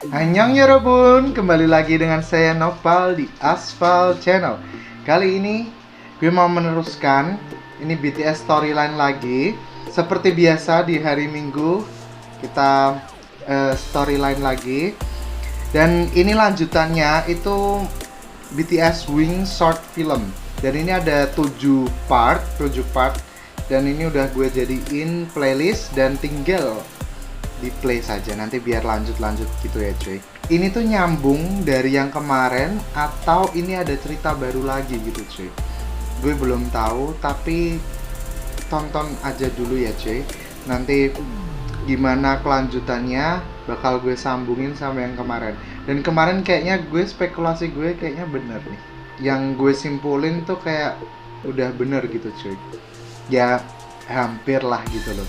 Annyeong Yorobun, kembali lagi dengan saya Nopal di Aspal Channel. Kali ini gue mau meneruskan ini BTS storyline lagi. Seperti biasa di hari Minggu kita storyline lagi. Dan ini lanjutannya itu BTS Wings short film. Dan ini ada 7 part. Dan ini udah gue jadiin playlist dan tinggal di play saja, nanti biar lanjut gitu ya cuy. Ini tuh nyambung dari yang kemarin atau ini ada cerita baru lagi gitu cuy, gue belum tahu, tapi tonton aja dulu ya cuy. Nanti gimana kelanjutannya bakal gue sambungin sama yang kemarin. Dan kemarin kayaknya spekulasi gue kayaknya bener nih, yang gue simpulin tuh kayak udah bener gitu cuy, ya hampir lah gitu loh.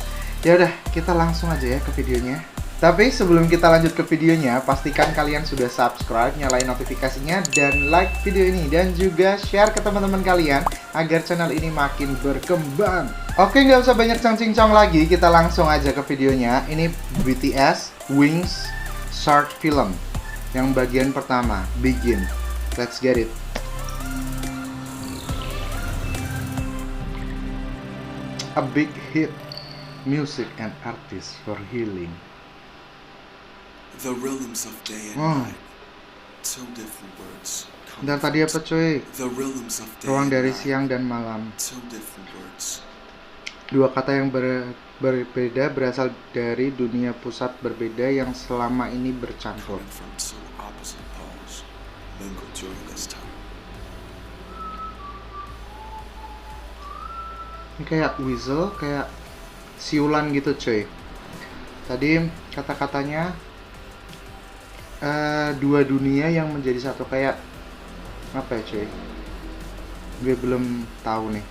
Ya udah, kita langsung aja ya ke videonya. Tapi sebelum kita lanjut ke videonya, pastikan kalian sudah subscribe, nyalain notifikasinya, dan like video ini, dan juga share ke teman-teman kalian agar channel ini makin berkembang. Oke, nggak usah banyak cang-cincong lagi, kita langsung aja ke videonya. Ini BTS Wings short film yang bagian pertama, Begin. Let's get it. A big hit. Music and artists for healing. The rhythms of day and night. Two different words. Dan tadi apa cuy? The rhythms of day Ruang and dari night. siang dan malam. Two different words. Dua kata yang berbeda berasal dari dunia pusat berbeda yang selama ini bercampur. Coming from two opposite poles, mingled during this time. Ini kayak whistle, kayak siulan gitu cuy. Tadi kata-katanya dua dunia yang menjadi satu, kayak apa ya cuy, gue belum tahu nih.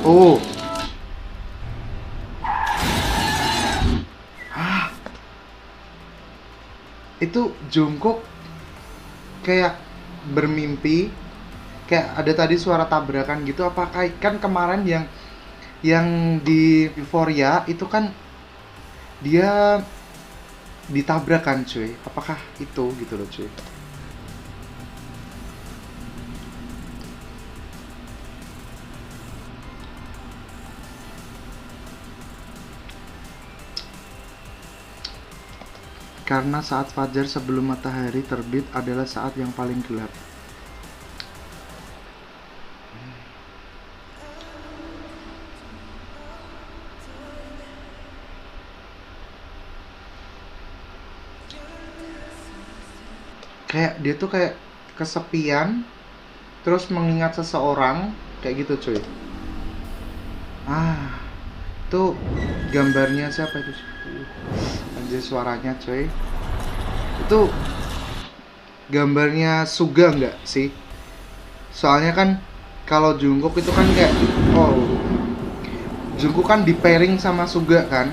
Oh, itu Jungkook kayak bermimpi, kayak ada tadi suara tabrakan gitu. Apakah kan kemarin yang di Euphoria itu kan dia ditabrakan cuy, apakah itu gitu loh cuy. Karena saat fajar sebelum matahari terbit adalah saat yang paling gelap. Kayak dia tuh kayak kesepian, terus mengingat seseorang, kayak gitu cuy. Itu gambarnya siapa itu? Anjir suaranya cuy. Itu gambarnya Suga nggak sih? Soalnya kan kalau Jungkook itu kan kayak Jungkook kan di pairing sama Suga kan.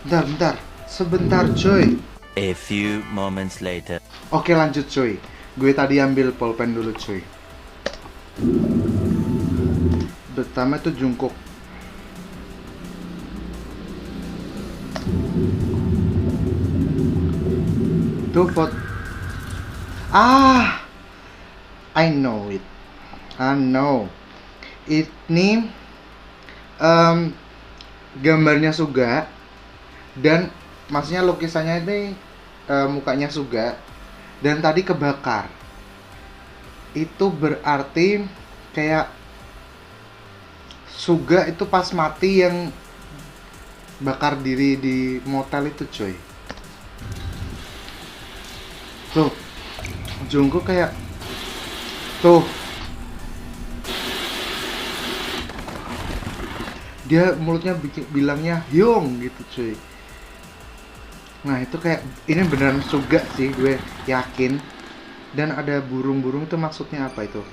Bentar, sebentar cuy. A few moments later. Oke lanjut cuy. Gue tadi ambil pulpen dulu cuy. Pertama itu Jungkook. Tuh I know it. I know. Ini gambarnya Suga, dan maksudnya lukisannya ini mukanya Suga, dan tadi kebakar. Itu berarti kayak Suga itu pas mati yang bakar diri di motel itu cuy. Tuh Jungkook kayak tuh, dia mulutnya bilangnya Hyung gitu cuy. Nah itu kayak ini beneran Suga sih, gue yakin. Dan ada burung-burung itu maksudnya apa itu?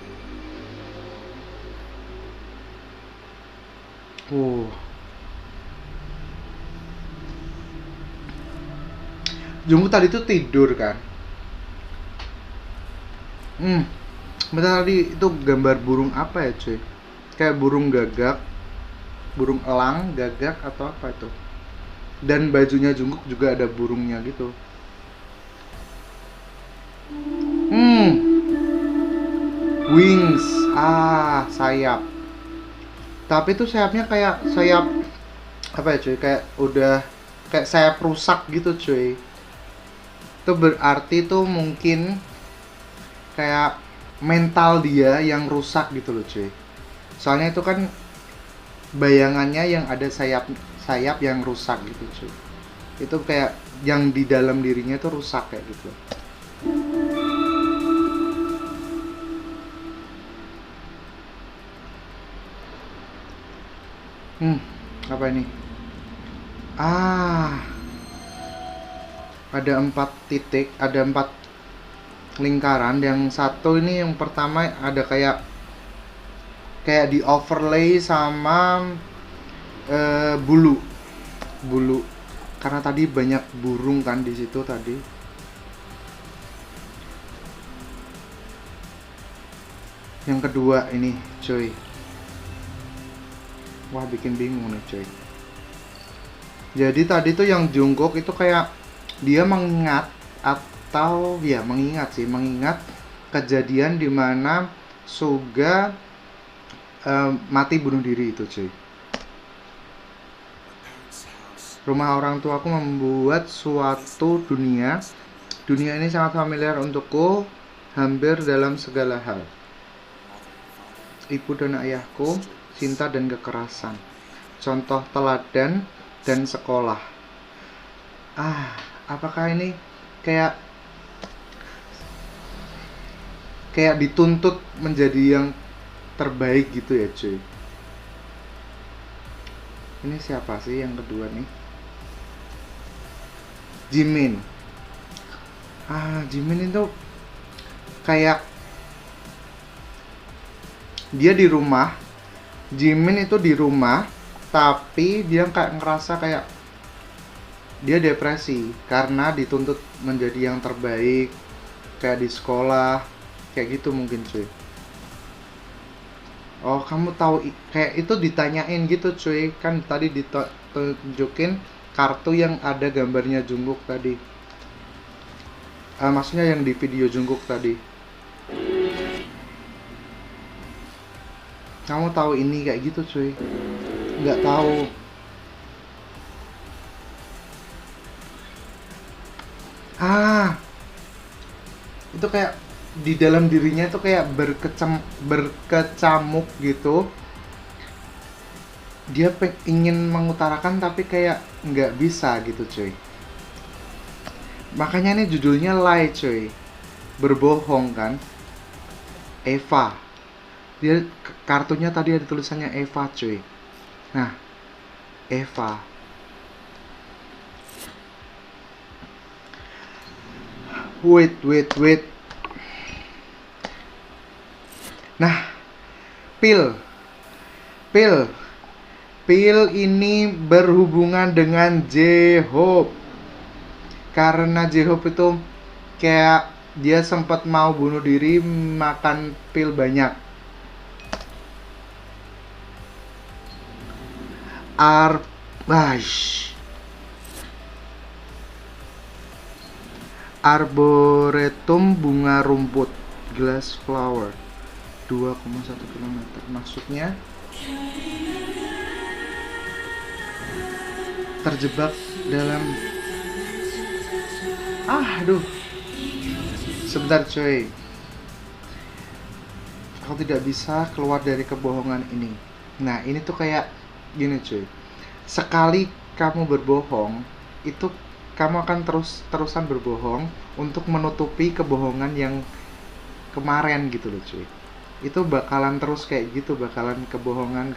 Jungkook tadi tuh tidur kan. Bentar, tadi itu gambar burung apa ya cuy? Kayak burung gagak, burung elang, gagak atau apa itu? Dan bajunya Jungkook juga ada burungnya gitu. Wings, sayap. Tapi itu sayapnya kayak sayap apa ya cuy? Kayak udah kayak sayap rusak gitu cuy. Itu berarti tuh mungkin kayak mental dia yang rusak gitu loh cuy. Soalnya itu kan bayangannya yang ada sayap yang rusak gitu cuy. Itu kayak yang di dalam dirinya tuh rusak kayak gitu. Apa ini? Ada 4 titik, ada 4 lingkaran. Yang satu ini, yang pertama ada kayak di overlay sama bulu karena tadi banyak burung kan di situ tadi. Yang kedua ini cuy, wah bikin bingung nih cuy. Jadi tadi tuh yang Jungkook itu kayak dia mengingat mengingat kejadian dimana Suga mati bunuh diri itu cuy. Rumah orang tuaku membuat suatu dunia ini sangat familiar untukku, hampir dalam segala hal. Ibu dan ayahku, cinta dan kekerasan, contoh teladan dan sekolah. Apakah ini kayak dituntut menjadi yang terbaik gitu ya cuy? Ini siapa sih yang kedua nih? Jimin. Jimin itu kayak dia di rumah. Jimin itu di rumah, tapi dia kayak ngerasa kayak dia depresi karena dituntut menjadi yang terbaik kayak di sekolah, kayak gitu mungkin cuy. Oh, kamu tahu kayak itu ditanyain gitu cuy. Kan tadi ditunjukin kartu yang ada gambarnya Jungkook tadi. Maksudnya yang di video Jungkook tadi. Kamu tahu ini kayak gitu cuy? Nggak tahu. Itu kayak di dalam dirinya itu kayak berkecamuk gitu. Dia ingin mengutarakan tapi kayak nggak bisa gitu cuy. Makanya ini judulnya lie cuy, berbohong kan. Eva, dia kartunya tadi ada tulisannya Eva cuy. Nah, Eva. Wait. Nah, Pil ini berhubungan dengan J-Hope. Karena J-Hope itu kayak dia sempat mau bunuh diri makan pil banyak. Arboretum bunga rumput, glass flower, 2,1 km. Maksudnya terjebak dalam sebentar cuy, aku tidak bisa keluar dari kebohongan ini. Nah ini tuh kayak gini cuy, sekali kamu berbohong itu kamu akan terusan berbohong untuk menutupi kebohongan yang kemarin gitu loh cuy. Itu bakalan terus kayak gitu, bakalan kebohongan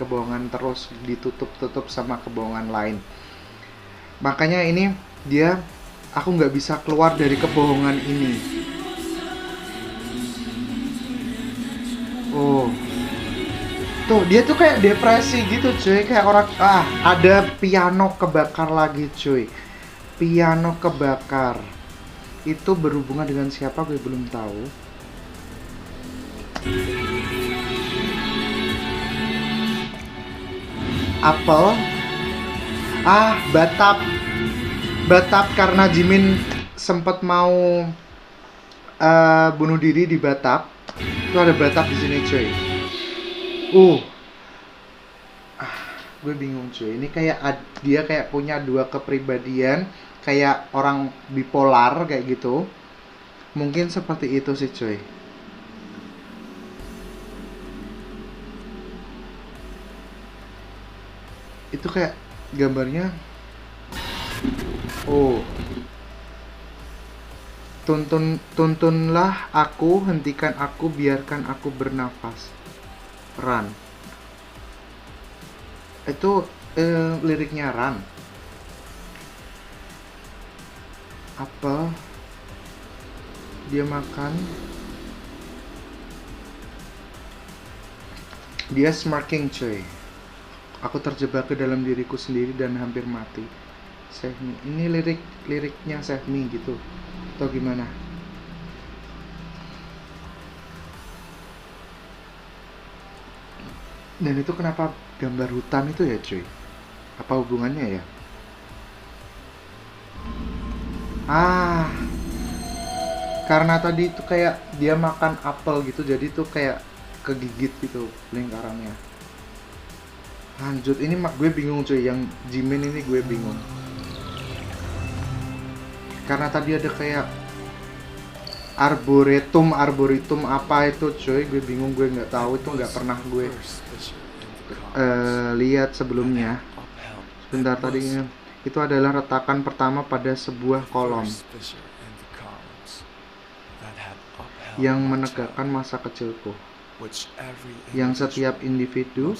terus ditutup sama kebohongan lain. Makanya ini aku nggak bisa keluar dari kebohongan ini. Oh, tuh dia tuh kayak depresi gitu cuy, kayak orang ada piano kebakar lagi cuy, piano kebakar. itu berhubungan dengan siapa gue belum tahu. Apel. Batap. Batap karena Jimin sempat mau bunuh diri di batap. Itu ada batap di sini, cuy. Gue bingung, cuy. Ini kayak dia kayak punya dua kepribadian, kayak orang bipolar kayak gitu. Mungkin seperti itu sih, cuy. Itu kayak gambarnya. Tuntunlah aku, hentikan aku, biarkan aku bernafas. Run. Itu liriknya Run. Apa? Dia makan. Dia smirking, cuy. Aku terjebak ke dalam diriku sendiri dan hampir mati. Save me. Ini liriknya Save Me gitu. Atau gimana? Dan itu kenapa gambar hutan itu ya, cuy? Apa hubungannya ya? Karena tadi itu kayak dia makan apel gitu, jadi itu kayak kegigit gitu lingkarannya. Lanjut, ini gue bingung, cuy. Yang Jimin ini gue bingung. Karena tadi ada kayak arboretum apa itu, cuy. Gue bingung, gue nggak tahu, itu nggak pernah gue lihat sebelumnya. Sebentar, tadi itu adalah retakan pertama pada sebuah kolom yang menegakkan masa kecilku, yang setiap individu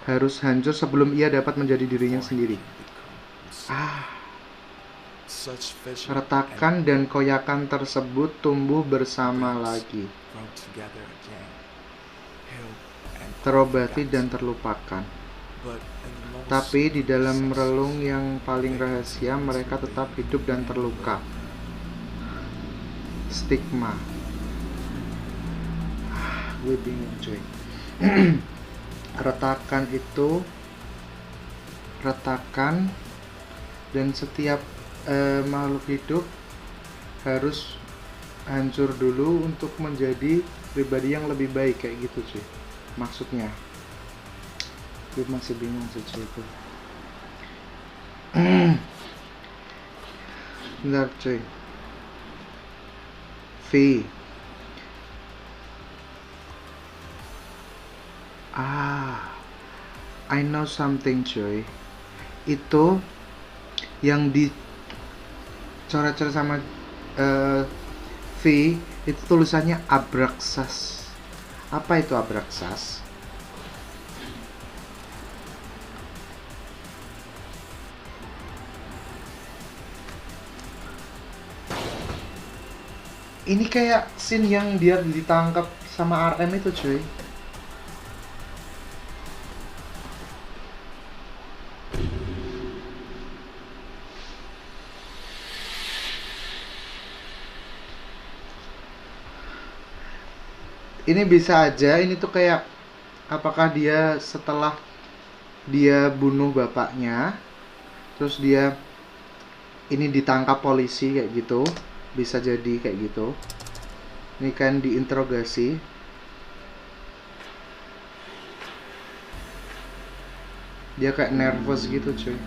harus hancur sebelum ia dapat menjadi dirinya sendiri. Retakan dan koyakan tersebut tumbuh bersama lagi, terobati dan terlupakan. Tapi di dalam relung yang paling rahasia, mereka tetap hidup dan terluka. Stigma. Gue bingung, cuy. Retakan itu, retakan, dan setiap makhluk hidup harus hancur dulu untuk menjadi pribadi yang lebih baik, kayak gitu, cuy. Maksudnya gue masih bingung sih, cuy, itu. Bentar, cuy. V. I know something, cuy. Itu yang dicoret-coret sama V, itu tulisannya Abraxas. Apa itu Abraxas? Ini kayak scene yang dia ditangkap sama RM itu, cuy. Ini bisa aja, ini tuh kayak apakah dia setelah dia bunuh bapaknya, terus dia ini ditangkap polisi kayak gitu, bisa jadi kayak gitu. Ini kan diinterogasi. Dia kayak nervous gitu, cuy.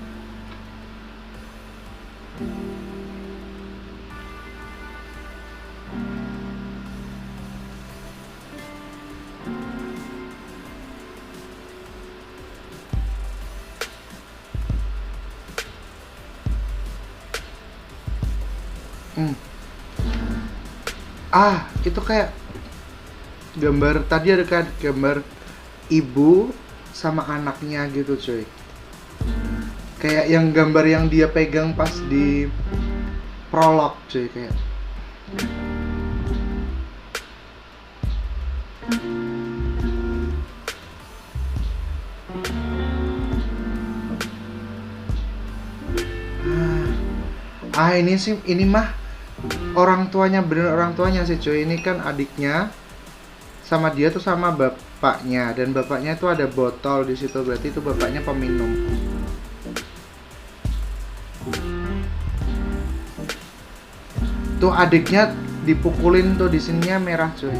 Itu kayak gambar, tadi ada kan gambar ibu sama anaknya gitu, cuy. Kayak yang gambar yang dia pegang pas di prolog, cuy, kayak. Ini sih, ini mah orang tuanya, bener orang tuanya sih cuy. Ini kan adiknya sama dia tuh sama bapaknya, dan bapaknya tuh ada botol di situ, berarti itu bapaknya peminum. Tuh adiknya dipukulin tuh, di sininya merah cuy.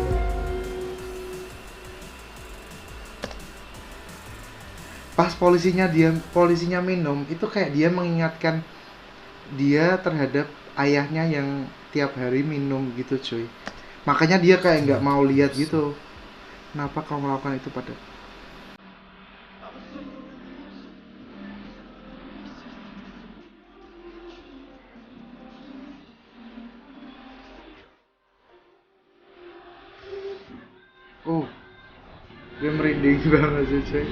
Pas polisinya minum, itu kayak dia mengingatkan dia terhadap ayahnya yang tiap hari minum gitu cuy. Makanya dia kayak nggak mau lihat gitu. Kenapa kau melakukan itu pada? Oh, gue merinding banget sih cuy.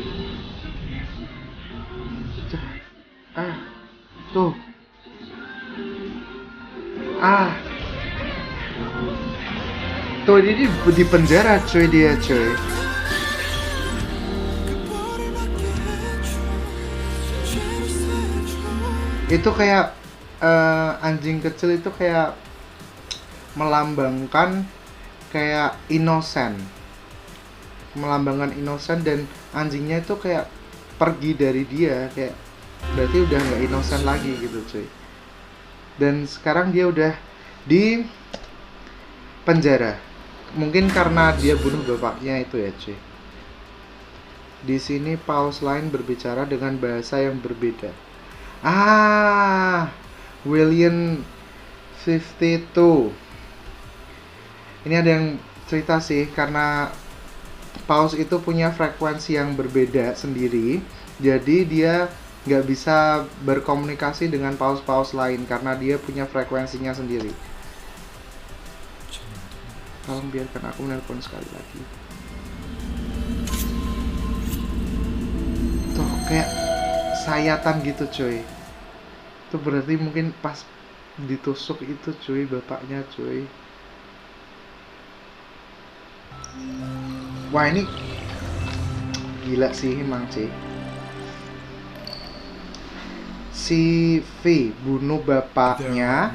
Ah, tuh. Ah, tuh ini di penjara cuy, dia cuy. Itu kayak anjing kecil itu kayak melambangkan kayak innocent, dan anjingnya itu kayak pergi dari dia, kayak berarti udah nggak innocent lagi gitu cuy. Dan sekarang dia udah di penjara, mungkin karena dia bunuh bapaknya itu ya cuy. Di sini paus lain berbicara dengan bahasa yang berbeda. William 52. Ini ada yang cerita sih, karena paus itu punya frekuensi yang berbeda sendiri, jadi dia nggak bisa berkomunikasi dengan paus-paus lain karena dia punya frekuensinya sendiri. Tolong biarkan aku menelpon sekali lagi. Tuh kayak sayatan gitu cuy. Itu berarti mungkin pas ditusuk itu cuy, bapaknya cuy. Wah ini gila sih emang sih. Si V bunuh bapaknya,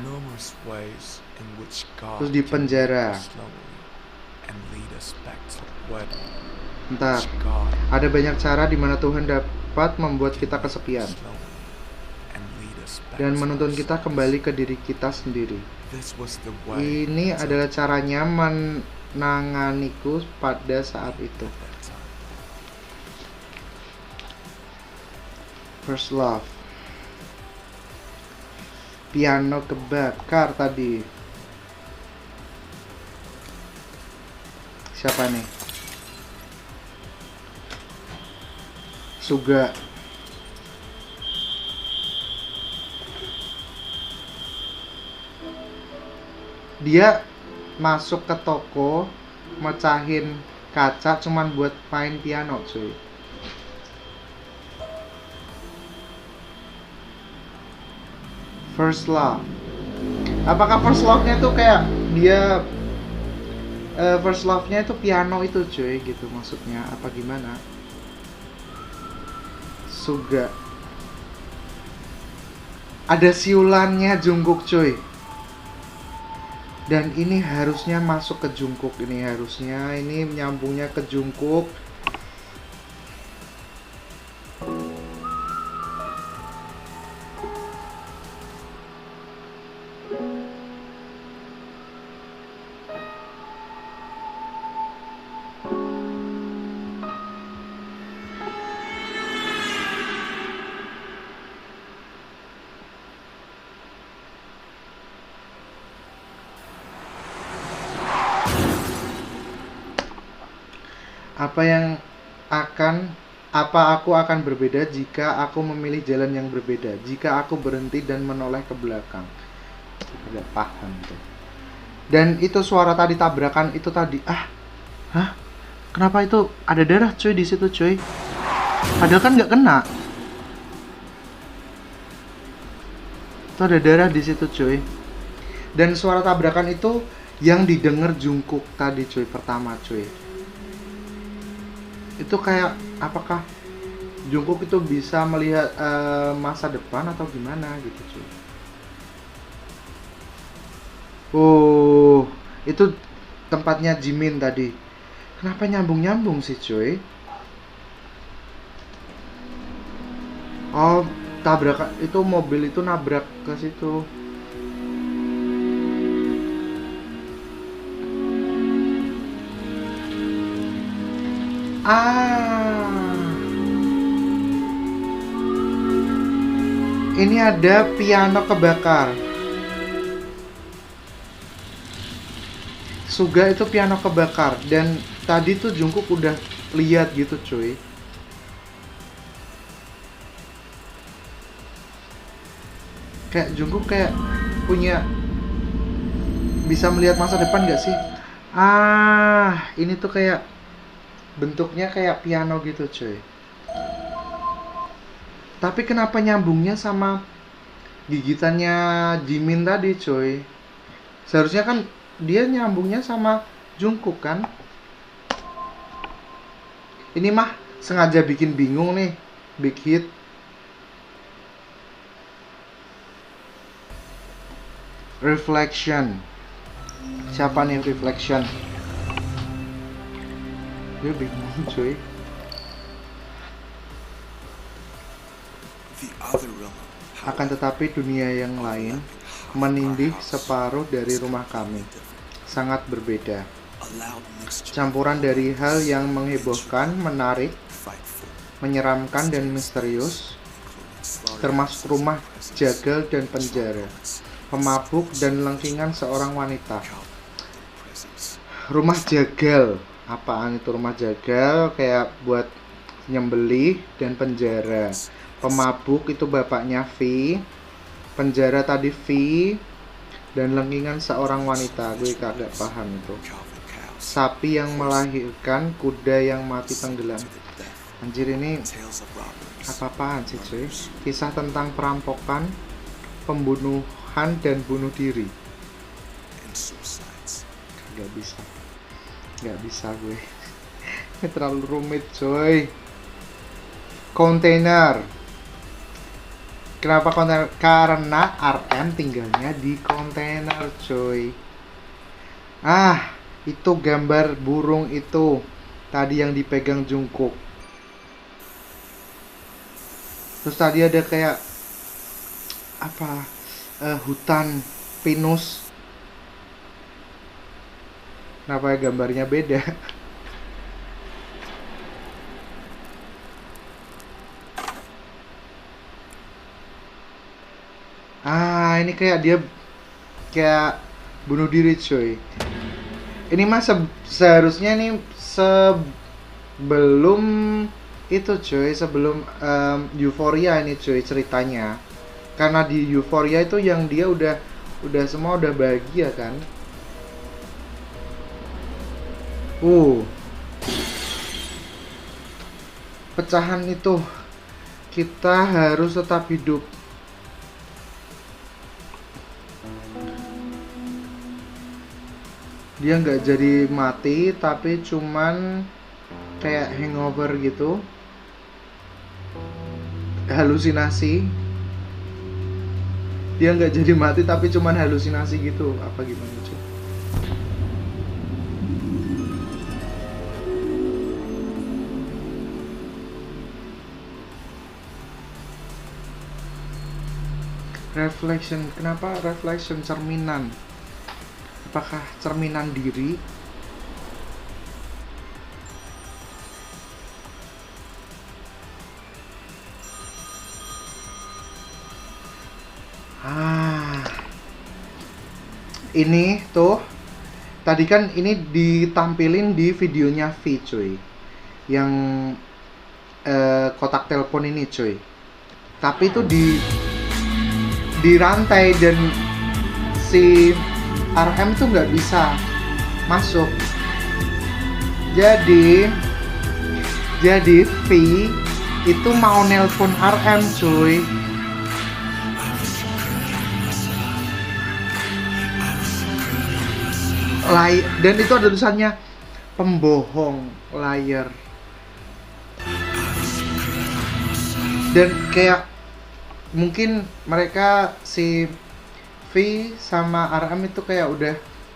terus di penjara. Bentar, ada banyak cara di mana Tuhan dapat membuat kita kesepian dan menuntun kita kembali ke diri kita sendiri. Ini adalah caranya menanganiku pada saat itu. First love. Piano kebakar tadi. Siapa nih? Suga. Dia masuk ke toko, mecahin kaca cuman buat main piano cuy. First love. Apakah first love-nya itu kayak dia first love-nya itu piano itu cuy gitu maksudnya, apa gimana? Suga. Ada siulannya Jungkook cuy. Dan ini harusnya masuk ke Jungkook, ini harusnya ini nyambungnya ke Jungkook. Apa aku akan berbeda jika aku memilih jalan yang berbeda, jika aku berhenti dan menoleh ke belakang. Tidak paham tuh. Dan itu suara tadi tabrakan itu tadi. Kenapa itu ada darah cuy di situ cuy? Padahal kan nggak kena. Itu ada darah di situ cuy. Dan suara tabrakan itu yang didengar Jungkook tadi cuy, pertama cuy. Itu kayak apakah Jungkook itu bisa melihat masa depan atau gimana gitu cuy. Oh, itu tempatnya Jimin tadi. Kenapa nyambung-nyambung sih, cuy? Oh, tabrak itu mobil itu nabrak ke situ. Ini ada piano kebakar. Suga itu piano kebakar dan tadi tuh Jungkook udah lihat gitu, cuy. Kayak Jungkook kayak punya bisa melihat masa depan gak sih? Ini tuh kayak bentuknya kayak piano gitu, cuy. Tapi kenapa nyambungnya sama gigitannya Jimin tadi, cuy? Seharusnya kan dia nyambungnya sama Jungkook kan? Ini mah sengaja bikin bingung nih, Big Hit. Reflection. Siapa nih Reflection? Dia bingung, cuy. The other realm, Akan tetapi dunia yang lain menindih separuh dari rumah kami. Sangat berbeda. a loud mixture, Campuran dari hal yang menghebohkan, menarik, frightful, menyeramkan dan misterius, including slaughter, termasuk rumah jagal dan penjara, pemabuk dan lengkingan seorang wanita. presence, Rumah jagal, apaan itu rumah jagal? Kayak buat nyembelih dan penjara. Pemabuk itu bapaknya V, penjara tadi V, dan lengkingan seorang wanita. Gue kagak paham itu. Calvin cows, Sapi yang melahirkan, kuda yang mati tenggelam. to the death, Anjir, ini tales of robbers, apa-apaan sih, cuy? Kisah tentang perampokan, pembunuhan dan bunuh diri. and suicides. Gak bisa gue. Ini terlalu rumit, coy. Kontainer. Kenapa kontainer? Karena RM tinggalnya di kontainer, coy. Itu gambar burung itu tadi yang dipegang Jungkook. Terus tadi ada kayak apa? Hutan pinus. Kenapa gambarnya beda? Ini kayak dia kayak bunuh diri, cuy. Ini mah seharusnya nih sebelum itu, cuy, sebelum Euphoria ini, cuy, ceritanya. Karena di Euphoria itu yang dia udah semua udah bahagia kan. Pecahan itu kita harus tetap hidup. Dia nggak jadi mati tapi cuman kayak hangover gitu, halusinasi. Dia nggak jadi mati tapi cuman halusinasi gitu, apa gimana, cuy? Reflection, kenapa reflection? Cerminan. Apakah cerminan diri? Ini tuh tadi kan ini ditampilin di videonya V, cuy. Yang kotak telepon ini, cuy. Tapi itu dirantai dan si RM tuh nggak bisa masuk. Jadi V itu mau nelpon RM, cuy. Dan itu ada tulisannya pembohong, liar. Dan kayak mungkin mereka si V V sama RM itu kayak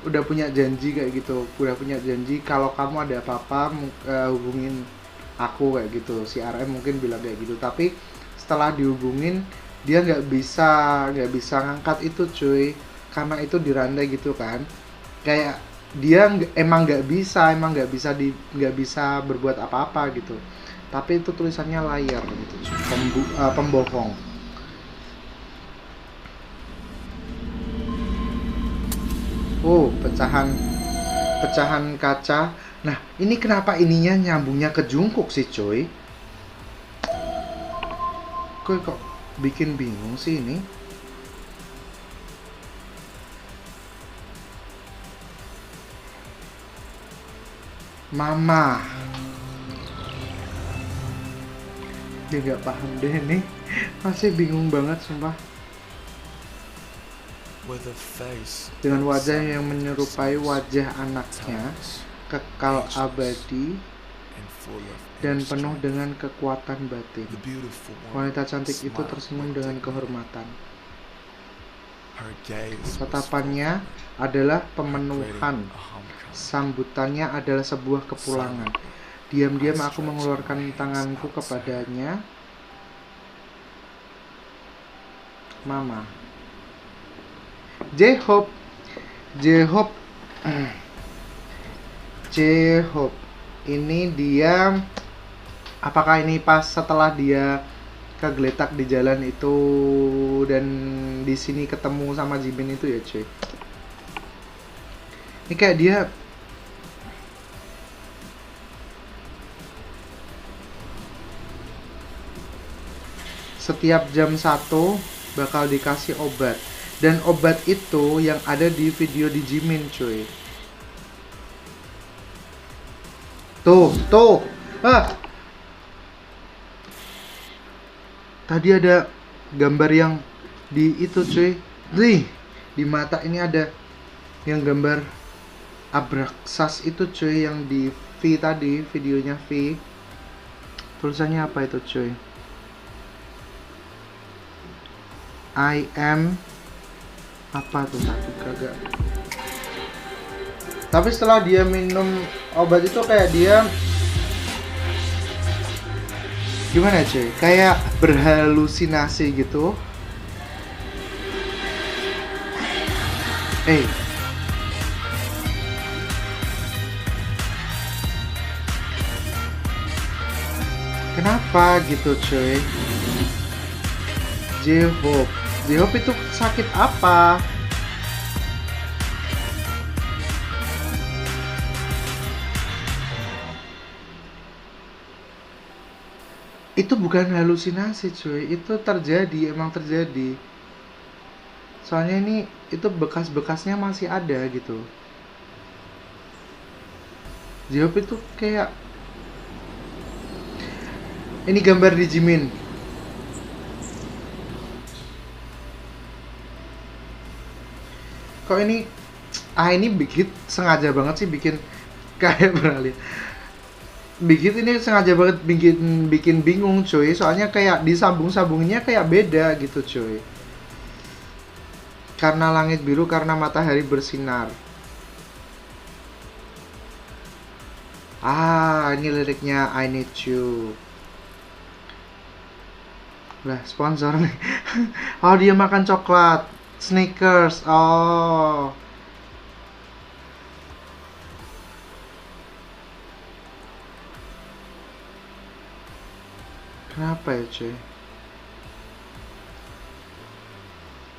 udah punya janji kayak gitu, udah punya janji kalau kamu ada apa-apa hubungin aku kayak gitu. Si RM mungkin bilang kayak gitu, tapi setelah dihubungin dia nggak bisa ngangkat itu cuy, karena itu dirantai gitu kan. Kayak dia emang nggak bisa berbuat apa-apa gitu, tapi itu tulisannya liar gitu cuy. Pembohong. Oh, pecahan kaca. Nah, ini kenapa ininya nyambungnya ke Jungkook sih, coy? Kok bikin bingung sih ini? Mama. Dia nggak paham deh nih. Masih bingung banget, sumpah. with a face Dengan wajah yang menyerupai wajah anaknya, kekal abadi and full of dan inner penuh strength. dengan kekuatan batin. The beautiful one Wanita cantik itu smiled tersenyum with dengan dignity. kehormatan. Her gaze was Tatapannya adalah pemenuhan, a homecoming. sambutannya adalah sebuah kepulangan. Diam-diam aku mengeluarkan tanganku kepadanya. Mama. J-Hope. Ini dia, apakah ini pas setelah dia kegeletak di jalan itu dan di sini ketemu sama Jimin itu ya cuy? Ini kayak dia setiap jam 1 bakal dikasih obat, dan obat itu yang ada di video di Jimin cuy. Tuh. Tadi ada gambar yang di itu cuy. Nih, di mata ini ada yang gambar Abraxas itu cuy, yang di V tadi, videonya V. Tulisannya apa itu cuy? I am apa tuh tadi kagak. Tapi setelah dia minum obat itu kayak dia gimana cuy? Kayak berhalusinasi gitu. Kenapa gitu cuy? J-Hope itu sakit apa? Itu bukan halusinasi cuy, itu terjadi, emang terjadi. Soalnya ini itu bekas-bekasnya masih ada gitu. J-Hope itu kayak ini gambar di Jimin. Kok ini ini bikin sengaja banget sih bikin kayak beralih. Ini sengaja banget bikin bingung cuy, soalnya kayak disambung-sambungnya kayak beda gitu cuy. Karena langit biru, karena matahari bersinar. Ini liriknya I Need You. Lah, sponsor nih. Oh, dia makan coklat Snickers. Oh. Kenapa ya cuy?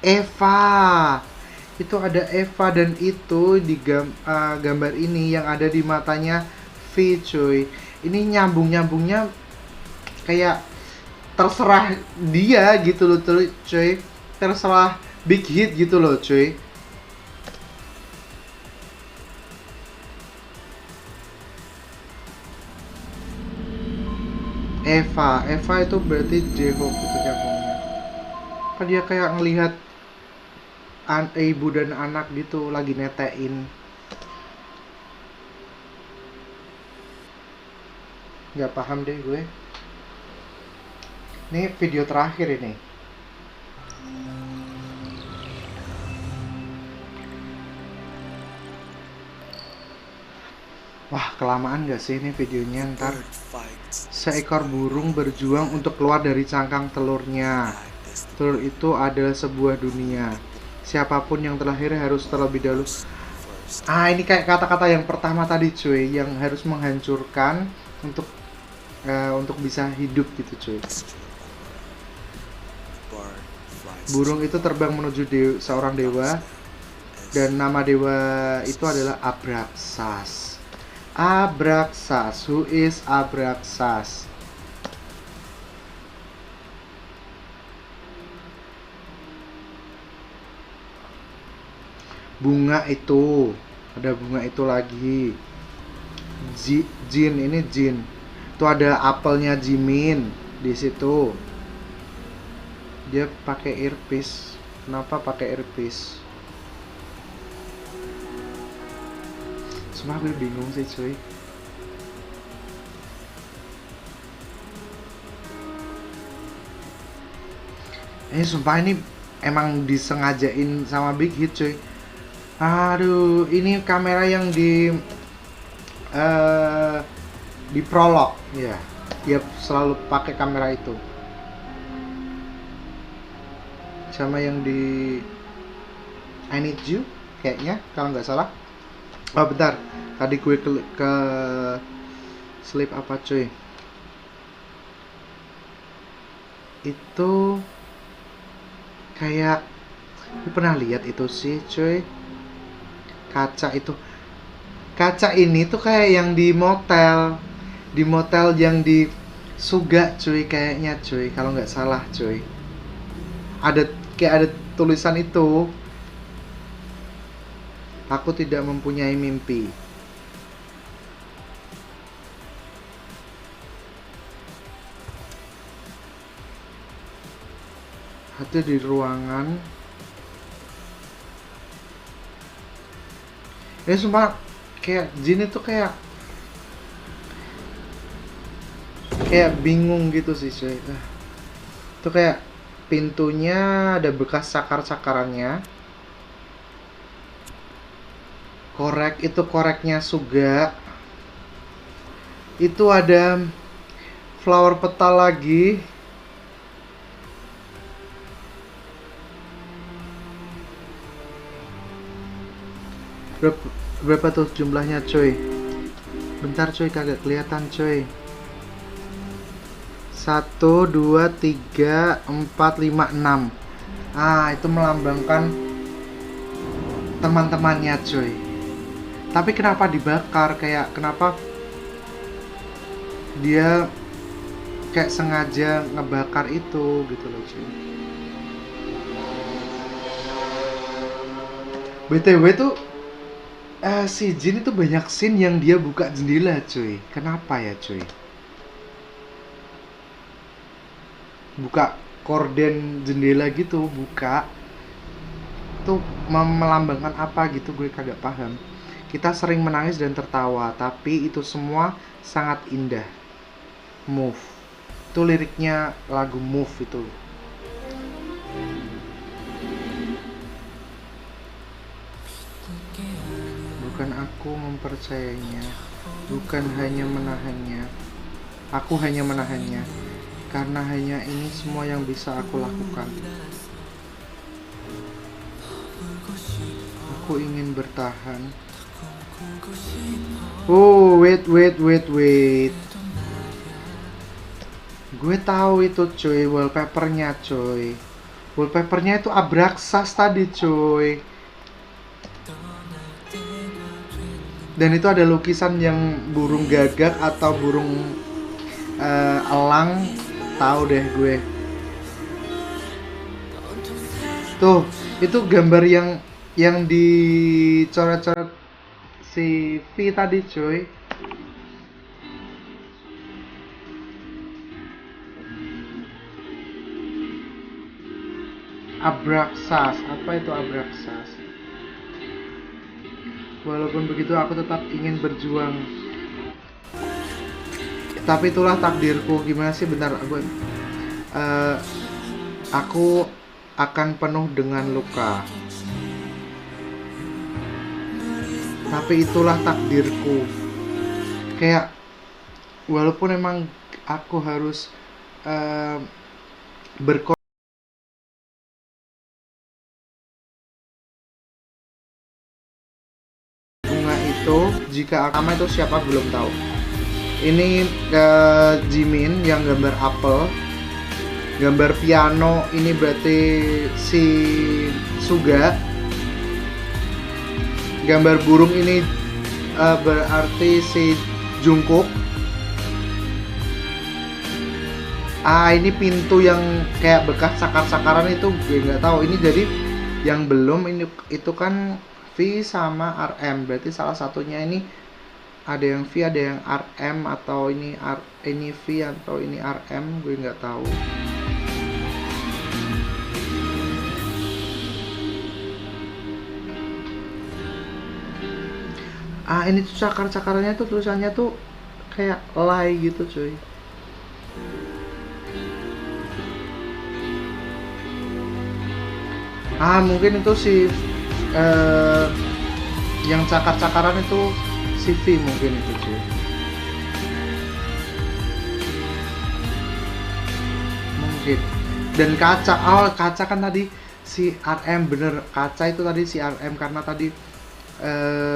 Eva. Itu ada Eva, dan itu di gambar ini yang ada di matanya V cuy. Ini nyambungnya kayak terserah dia gitu loh cuy. Terserah Big Hit gitu loh cuy. Eva itu berarti J-Hope itu nyambungnya. Kan dia kayak ngelihat ibu dan anak gitu lagi netein. Nggak paham deh gue. Ini video terakhir ini. Wah, kelamaan gak sih ini videonya ntar? Bird fights. Seekor burung berjuang untuk keluar dari cangkang telurnya. Life is the Telur itu adalah sebuah dunia. Siapapun yang terlahir harus terlebih dahulu. first. Ini kayak kata-kata yang pertama tadi cuy, yang harus menghancurkan untuk bisa hidup gitu cuy. Bird flies. Burung itu terbang menuju seorang dewa, dan nama dewa itu adalah Abraxas. Abraxas, who is Abraxas? Bunga itu, ada bunga itu lagi. Jin, ini Jin. Itu ada apelnya Jimin di situ. Dia pakai earpiece. Kenapa pakai earpiece? Cuma gue bingung sih cuy. Sumpah ini emang disengajain sama Big Hit cuy. Aduh, ini kamera yang di prolog ya. Dia selalu pakai kamera itu. Sama yang di I Need You kayaknya kalau nggak salah. Oh bentar, tadi gue ke slip apa cuy? Itu kayak gue pernah lihat itu sih cuy. Kaca itu, kaca ini tuh kayak yang di motel yang di Suga cuy kayaknya cuy, kalau nggak salah cuy. Ada tulisan itu. Aku tidak mempunyai mimpi. Itu di ruangan. Sumpah kayak Jin itu kayak bingung gitu sih cuy. Itu kayak pintunya ada bekas cakar-cakarannya. Korek itu koreknya Suga. Itu ada flower petal lagi. Berapa tuh jumlahnya cuy? Bentar cuy, kagak kelihatan cuy. 1, 2, 3, 4, 5, 6. Itu melambangkan teman-temannya cuy. Tapi kenapa dibakar? Kayak kenapa dia kayak sengaja ngebakar itu gitu loh cuy. BTW tuh si Jin itu banyak scene yang dia buka jendela cuy. Kenapa ya cuy? Buka korden jendela gitu, buka. Itu melambangkan apa gitu, gue kagak paham. Kita sering menangis dan tertawa, tapi itu semua sangat indah. Move. Itu liriknya lagu Move itu. Bukan aku mempercayainya, bukan hanya menahannya. Aku hanya menahannya, karena hanya ini semua yang bisa aku lakukan. Aku ingin bertahan. Oh, wait. Gue tahu itu cuy, wallpapernya cuy. Wallpapernya itu Abraxas tadi cuy. Dan itu ada lukisan yang burung gagak atau burung elang. Tahu deh gue. Tuh, itu gambar yang dicoret-coret si V tadi cuy. Abraxas, apa itu Abraxas? Walaupun begitu aku tetap ingin berjuang. Tapi itulah takdirku. Gimana sih, bentar aku akan penuh dengan luka. Tapi itulah takdirku. kayak walaupun emang aku harus berko bunga itu, jika sama itu siapa belum tahu. Ini Jimin yang gambar apel, gambar piano ini berarti si Suga, gambar burung ini berarti si Jungkook. Ini pintu yang kayak bekas sakar-sakaran itu gue nggak tahu. Ini jadi yang belum ini itu kan V sama RM, berarti salah satunya ini ada yang V, ada yang RM, atau ini V atau ini RM, gue nggak tahu. Ini tuh cakar-cakarannya tuh tulisannya tuh kayak lie gitu cuy. Mungkin itu si yang cakar-cakaran itu si V mungkin itu cuy. Mungkin. Dan kaca, kaca kan tadi si RM, bener, kaca itu tadi si RM karena tadi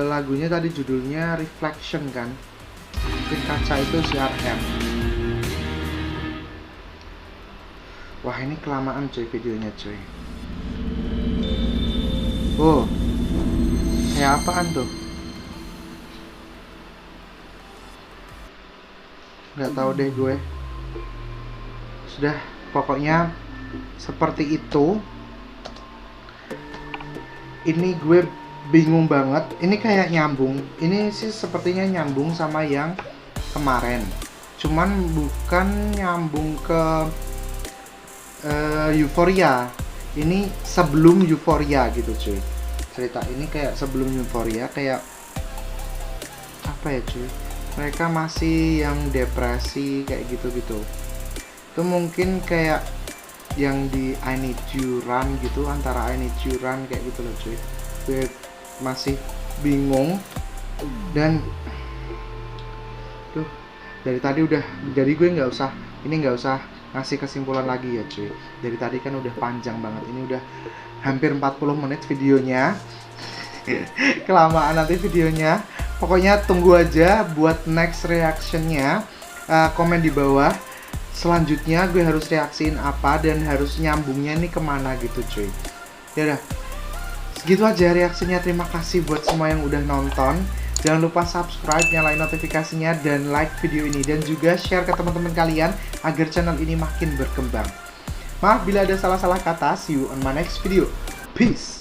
lagunya tadi judulnya Reflection kan. Mungkin kaca itu si RM. Wah, ini kelamaan cuy videonya cuy. Kayak apaan tuh? Nggak tahu deh gue. Sudah, pokoknya seperti itu. Ini gue bingung banget. Ini kayak nyambung. Ini sih sepertinya nyambung sama yang kemarin. Cuman bukan nyambung ke Euphoria. Ini sebelum Euphoria gitu cuy. Cerita ini kayak sebelum Euphoria, kayak apa ya cuy, mereka masih yang depresi kayak gitu-gitu. Itu mungkin kayak yang di I Need You Run gitu, antara I Need You Run kayak gitu loh cuy. Gue masih bingung. Dan tuh dari tadi udah, jadi gue nggak usah ngasih kesimpulan lagi ya cuy. Dari tadi kan udah panjang banget. Ini udah hampir 40 menit videonya. Kelamaan nanti videonya. Pokoknya tunggu aja buat next reactionnya. Komen di bawah. Selanjutnya gue harus reaksiin apa dan harus nyambungnya nih kemana gitu cuy. Yaudah, segitu aja reaksinya. Terima kasih buat semua yang udah nonton. Jangan lupa subscribe, nyalain notifikasinya, dan like video ini. Dan juga share ke teman-teman kalian agar channel ini makin berkembang. Maaf bila ada salah-salah kata. See you on my next video. Peace.